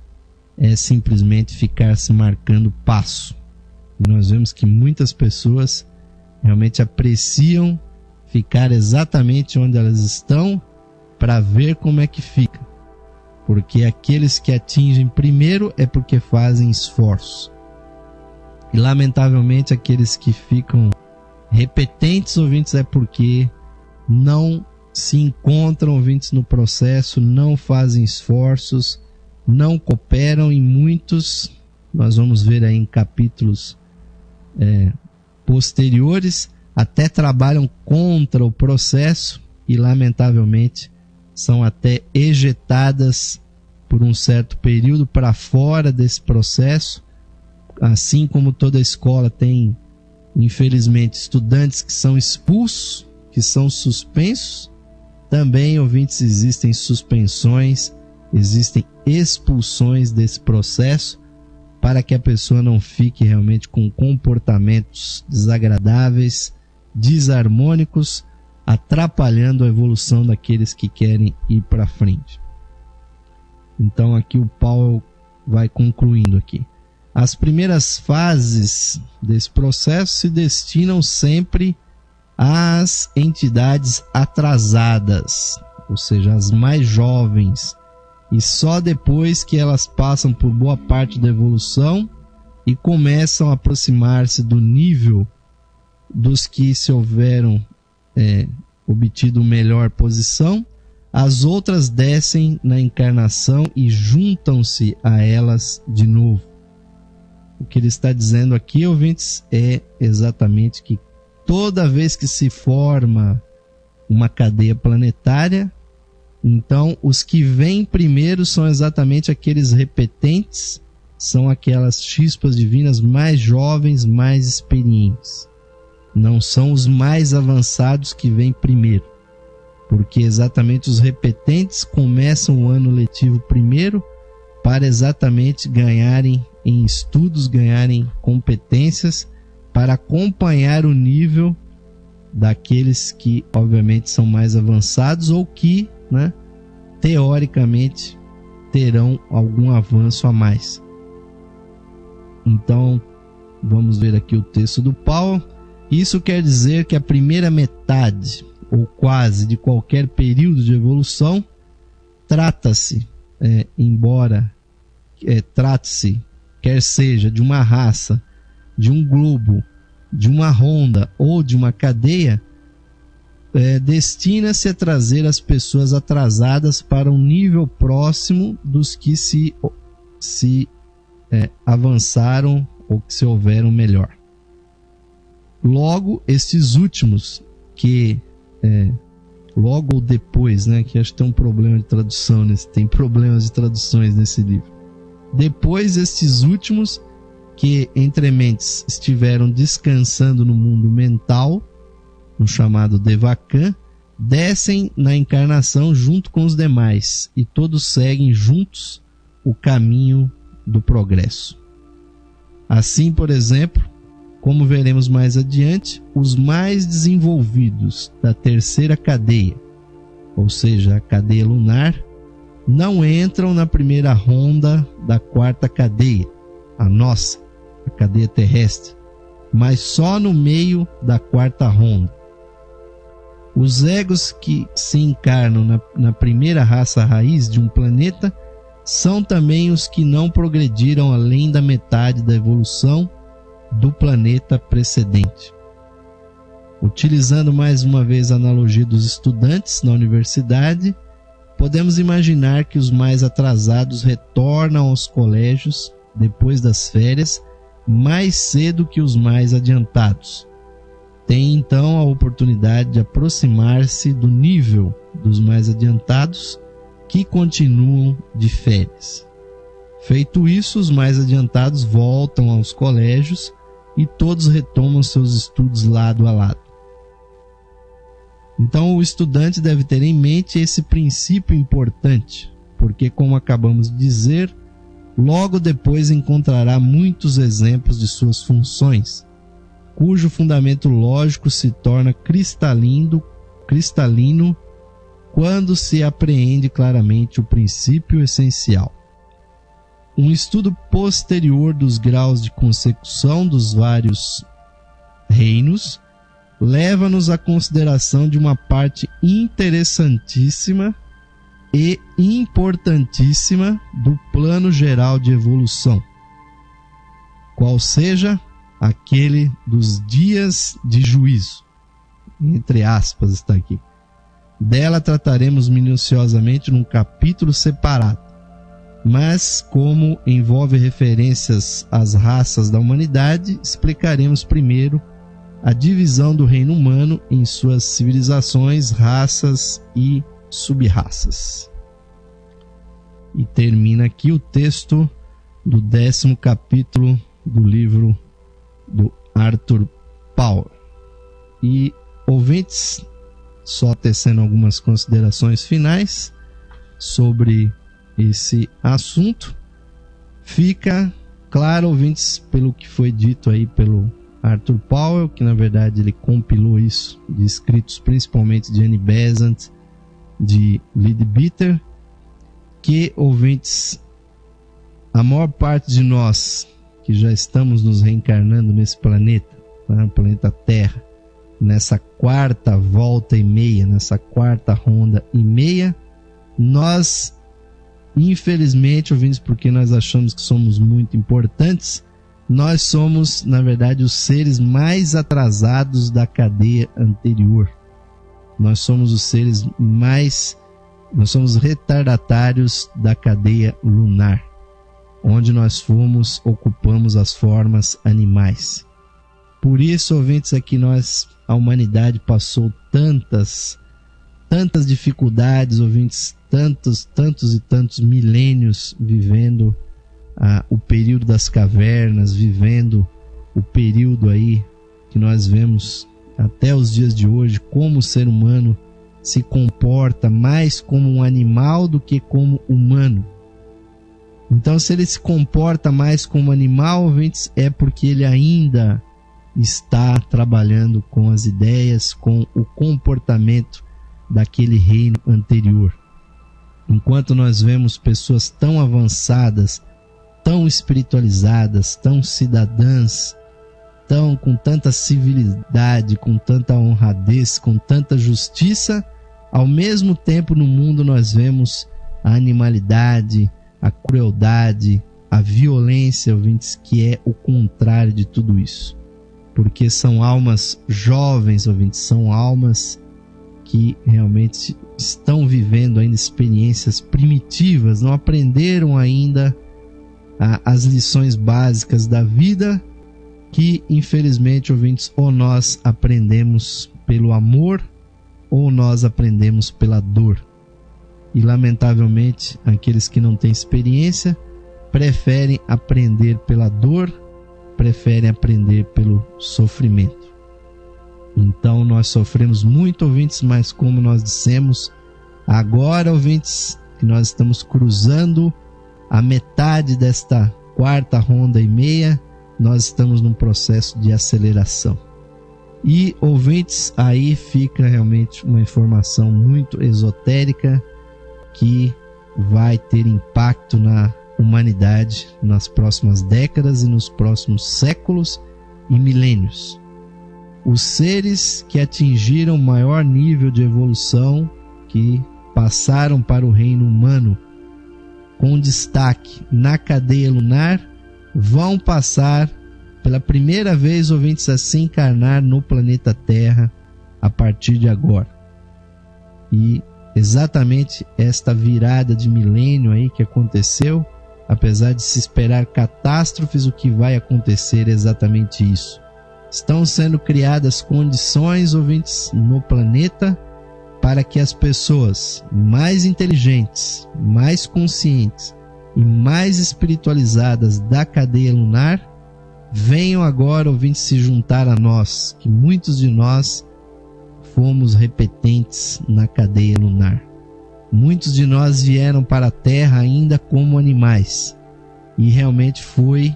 é simplesmente ficar se marcando passo. E nós vemos que muitas pessoas realmente apreciam ficar exatamente onde elas estão para ver como é que fica. Porque aqueles que atingem primeiro é porque fazem esforço. E lamentavelmente aqueles que ficam repetentes, ouvintes, é porque não se encontram, ouvintes, no processo, não fazem esforços, não cooperam, e muitos, nós vamos ver aí em capítulos posteriores, até trabalham contra o processo e lamentavelmente são até ejetadas por um certo período para fora desse processo. Assim como toda escola tem, infelizmente, estudantes que são expulsos, que são suspensos, também, ouvintes, existem suspensões, existem expulsões desse processo, para que a pessoa não fique realmente com comportamentos desagradáveis, desarmônicos, atrapalhando a evolução daqueles que querem ir para frente. Então aqui o Paulo vai concluindo aqui. As primeiras fases desse processo se destinam sempre às entidades atrasadas, ou seja, as mais jovens, e só depois que elas passam por boa parte da evolução e começam a aproximar-se do nível dos que se houveram obtido melhor posição, as outras descem na encarnação e juntam-se a elas de novo. O que ele está dizendo aqui, ouvintes, é exatamente que toda vez que se forma uma cadeia planetária, então os que vêm primeiro são exatamente aqueles repetentes, são aquelas chispas divinas mais jovens, mais experientes. Não são os mais avançados que vêm primeiro, porque exatamente os repetentes começam o ano letivo primeiro para exatamente ganharem em estudos, ganharem competências para acompanhar o nível daqueles que obviamente são mais avançados ou que, né, teoricamente terão algum avanço a mais. Então vamos ver aqui o texto do Paulo. Isso quer dizer que a primeira metade ou quase de qualquer período de evolução trata-se, trate-se, quer seja de uma raça, de um globo, de uma ronda ou de uma cadeia, destina-se a trazer as pessoas atrasadas para um nível próximo dos que se avançaram ou que se houveram melhor. Logo, estes últimos que logo ou depois, né, que acho que tem um problema de tradução, tem problemas de traduções nesse livro. Depois, estes últimos que entre mentes estiveram descansando no mundo mental, no chamado Devakan, descem na encarnação junto com os demais e todos seguem juntos o caminho do progresso. Assim, por exemplo, como veremos mais adiante, os mais desenvolvidos da terceira cadeia, ou seja, a cadeia lunar, não entram na primeira ronda da quarta cadeia, a nossa, a cadeia terrestre, mas só no meio da quarta ronda. Os egos que se encarnam na primeira raça raiz de um planeta são também os que não progrediram além da metade da evolução do planeta precedente. Utilizando mais uma vez a analogia dos estudantes na universidade, podemos imaginar que os mais atrasados retornam aos colégios depois das férias mais cedo que os mais adiantados. Tem então a oportunidade de aproximar-se do nível dos mais adiantados que continuam de férias. Feito isso, os mais adiantados voltam aos colégios e todos retomam seus estudos lado a lado. Então o estudante deve ter em mente esse princípio importante, porque, como acabamos de dizer, logo depois encontrará muitos exemplos de suas funções, cujo fundamento lógico se torna cristalino quando se apreende claramente o princípio essencial. Um estudo posterior dos graus de consecução dos vários reinos leva-nos à consideração de uma parte interessantíssima e importantíssima do plano geral de evolução, qual seja aquele dos dias de juízo, entre aspas está aqui. Dela trataremos minuciosamente num capítulo separado, mas como envolve referências às raças da humanidade, explicaremos primeiro a divisão do reino humano em suas civilizações, raças e sub-raças. E termina aqui o texto do 10º capítulo do livro do Arthur Powell. E, ouvintes, só tecendo algumas considerações finais sobre esse assunto, fica claro, ouvintes, pelo que foi dito aí pelo Arthur Powell, que na verdade ele compilou isso de escritos principalmente de Annie Besant, de Leadbeater, que, ouvintes, a maior parte de nós que já estamos nos reencarnando nesse planeta, no planeta Terra, nessa quarta volta e meia, nessa quarta ronda e meia, nós, infelizmente, ouvintes, porque nós achamos que somos muito importantes, nós somos, na verdade, os seres mais atrasados da cadeia anterior. Nós somos os seres nós somos retardatários da cadeia lunar, onde nós ocupamos as formas animais. Por isso, ouvintes, é que a humanidade passou tantas dificuldades, ouvintes, tantos milênios vivendo o período das cavernas, vivendo o período aí que nós vemos até os dias de hoje, como o ser humano se comporta mais como um animal do que como humano. Então, se ele se comporta mais como animal, ouvintes, é porque ele ainda está trabalhando com as ideias, com o comportamento daquele reino anterior. Enquanto nós vemos pessoas tão avançadas, tão espiritualizadas, tão cidadãs, tão com tanta civilidade, com tanta honradez, com tanta justiça, ao mesmo tempo no mundo nós vemos a animalidade, a crueldade, a violência, ouvintes, que é o contrário de tudo isso. Porque são almas jovens, ouvintes, são almas que realmente estão vivendo ainda experiências primitivas, não aprenderam ainda as lições básicas da vida, que infelizmente, ouvintes, ou nós aprendemos pelo amor ou nós aprendemos pela dor. E lamentavelmente aqueles que não têm experiência preferem aprender pela dor, preferem aprender pelo sofrimento. Então nós sofremos muito, ouvintes, mas como nós dissemos, agora, ouvintes, que nós estamos cruzando a metade desta quarta ronda e meia, nós estamos num processo de aceleração. E, ouvintes, aí fica realmente uma informação muito esotérica que vai ter impacto na humanidade nas próximas décadas e nos próximos séculos e milênios. Os seres que atingiram o maior nível de evolução, que passaram para o reino humano, com destaque na cadeia lunar, vão passar pela primeira vez, ouvintes, a se encarnar no planeta Terra a partir de agora. E exatamente esta virada de milênio aí que aconteceu, apesar de se esperar catástrofes, o que vai acontecer é exatamente isso. Estão sendo criadas condições, ouvintes, no planeta para que as pessoas mais inteligentes, mais conscientes e mais espiritualizadas da cadeia lunar venham agora, ouvintes, se juntar a nós, que muitos de nós fomos repetentes na cadeia lunar. Muitos de nós vieram para a Terra ainda como animais, e realmente foi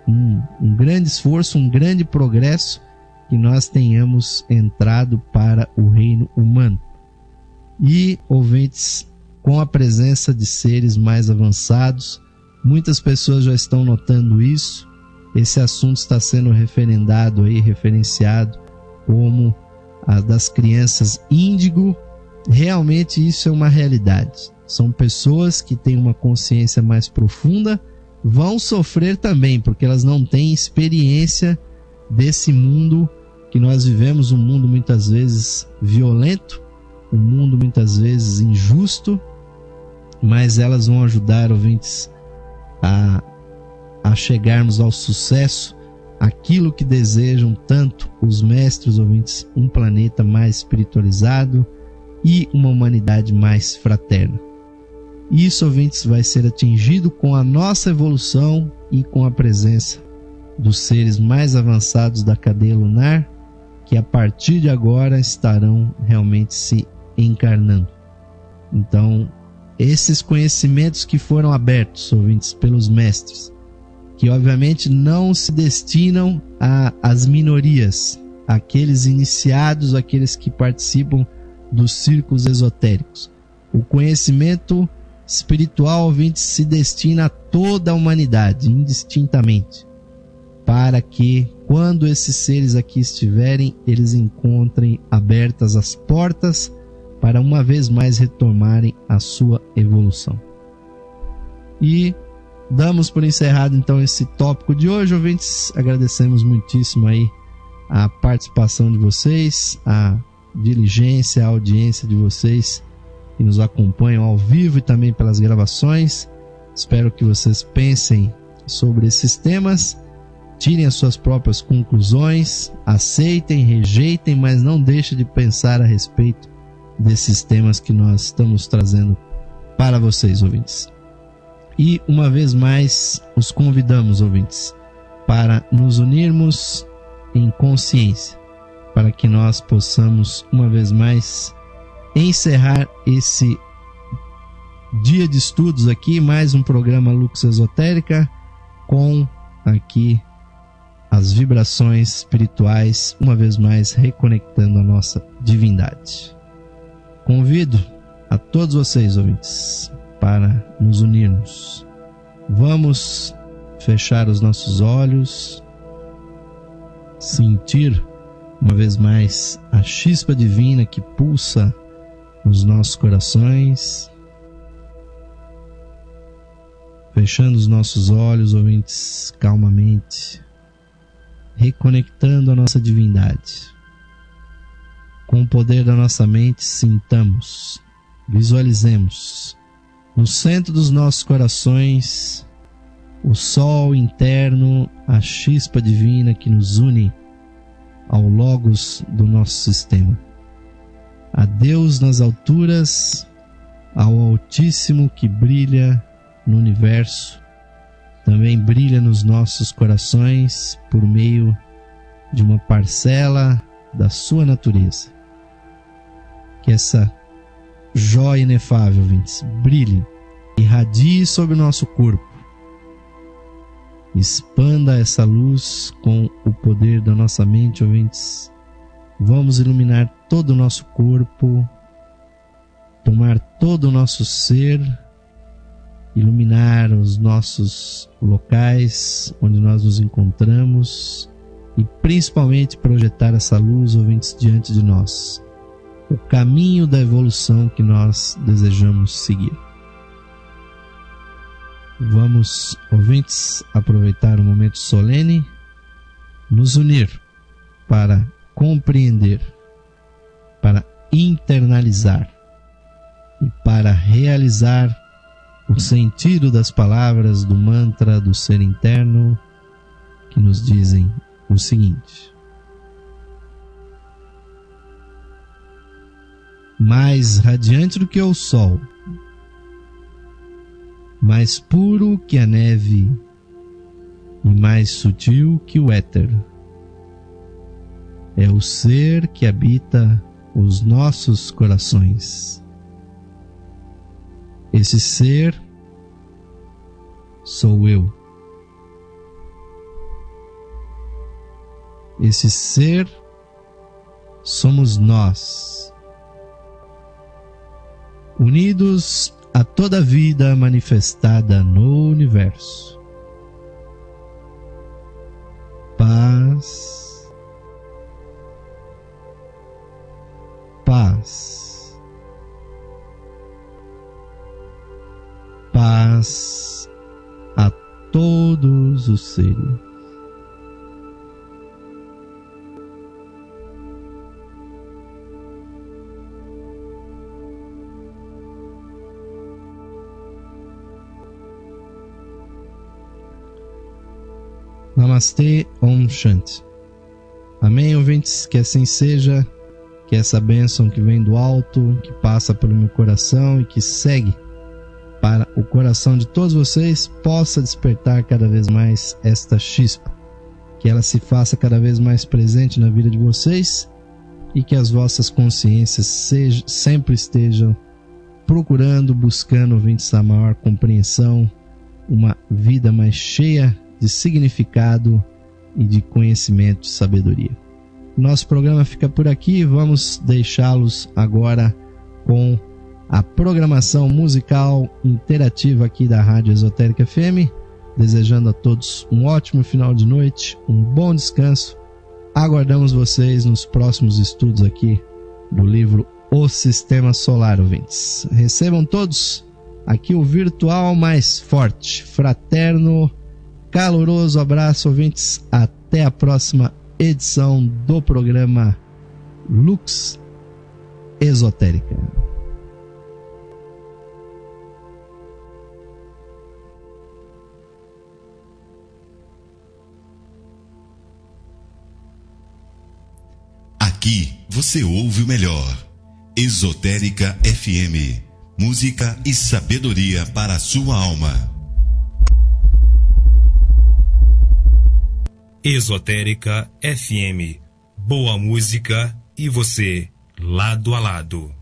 um grande esforço, um grande progresso que nós tenhamos entrado para o reino humano. E, ouvintes, com a presença de seres mais avançados, muitas pessoas já estão notando isso. Esse assunto está sendo referendado aí, referenciado como a das crianças índigo. Realmente isso é uma realidade. São pessoas que têm uma consciência mais profunda, vão sofrer também, porque elas não têm experiência desse mundo que nós vivemos, um mundo muitas vezes violento, um mundo muitas vezes injusto, mas elas vão ajudar, ouvintes, a chegarmos ao sucesso, aquilo que desejam tanto os mestres, ouvintes, um planeta mais espiritualizado e uma humanidade mais fraterna. Isso, ouvintes, vai ser atingido com a nossa evolução e com a presença dos seres mais avançados da cadeia lunar, que a partir de agora estarão realmente se encarnando. Então, esses conhecimentos que foram abertos, ouvintes, pelos mestres, que obviamente não se destinam às minorias, àqueles iniciados, àqueles que participam dos círculos esotéricos. O conhecimento espiritual, ouvintes, se destina a toda a humanidade, indistintamente, para que, quando esses seres aqui estiverem, eles encontrem abertas as portas para uma vez mais retomarem a sua evolução. E damos por encerrado então esse tópico de hoje, ouvintes. Agradecemos muitíssimo aí a participação de vocês, a diligência, a audiência de vocês que nos acompanham ao vivo e também pelas gravações. Espero que vocês pensem sobre esses temas, tirem as suas próprias conclusões, aceitem, rejeitem, mas não deixem de pensar a respeito desses temas que nós estamos trazendo para vocês, ouvintes. E uma vez mais os convidamos, ouvintes, para nos unirmos em consciência, para que nós possamos uma vez mais encerrar esse dia de estudos aqui, mais um programa Lux Esotérica, com aqui as vibrações espirituais, uma vez mais reconectando a nossa divindade. Convido a todos vocês, ouvintes, para nos unirmos. Vamos fechar os nossos olhos, sentir uma vez mais a chispa divina que pulsa nos nossos corações. Fechando os nossos olhos, ouvintes, calmamente, reconectando a nossa divindade. Com o poder da nossa mente, sintamos, visualizemos no centro dos nossos corações o sol interno, a chispa divina que nos une ao Logos do nosso sistema. A Deus nas alturas, ao Altíssimo que brilha no universo, também brilha nos nossos corações por meio de uma parcela da sua natureza. Que essa joia inefável, ouvintes, brilhe, irradie sobre o nosso corpo, expanda essa luz com o poder da nossa mente, ouvintes. Vamos iluminar todo o nosso corpo, tomar todo o nosso ser, iluminar os nossos locais onde nós nos encontramos e principalmente projetar essa luz, ouvintes, diante de nós, o caminho da evolução que nós desejamos seguir. Vamos, ouvintes, aproveitar o momento solene, nos unir para compreender, para internalizar e para realizar o sentido das palavras do mantra do ser interno que nos dizem o seguinte: mais radiante do que o sol, mais puro que a neve e mais sutil que o éter, é o ser que habita os nossos corações. Esse ser sou eu. Esse ser somos nós, unidos a toda a vida manifestada no universo. Paz, paz, paz a todos os seres. Namastê, Om Shanti. Amém, ouvintes? Que assim seja, que essa bênção que vem do alto, que passa pelo meu coração e que segue para o coração de todos vocês, possa despertar cada vez mais esta chispa, que ela se faça cada vez mais presente na vida de vocês e que as vossas consciências sempre estejam procurando, buscando, ouvintes, a maior compreensão, uma vida mais cheia de significado e de conhecimento e sabedoria. Nosso programa fica por aqui. Vamos deixá-los agora com a programação musical interativa aqui da Rádio Esotérica FM, desejando a todos um ótimo final de noite, um bom descanso. Aguardamos vocês nos próximos estudos aqui do livro O Sistema Solar, ouvintes. Recebam todos aqui o virtual mais forte, fraterno, caloroso abraço, ouvintes. Até a próxima edição do programa Lux Esotérica. Aqui você ouve o melhor. Esotérica FM. Música e sabedoria para a sua alma. Esotérica FM. Boa música e você lado a lado.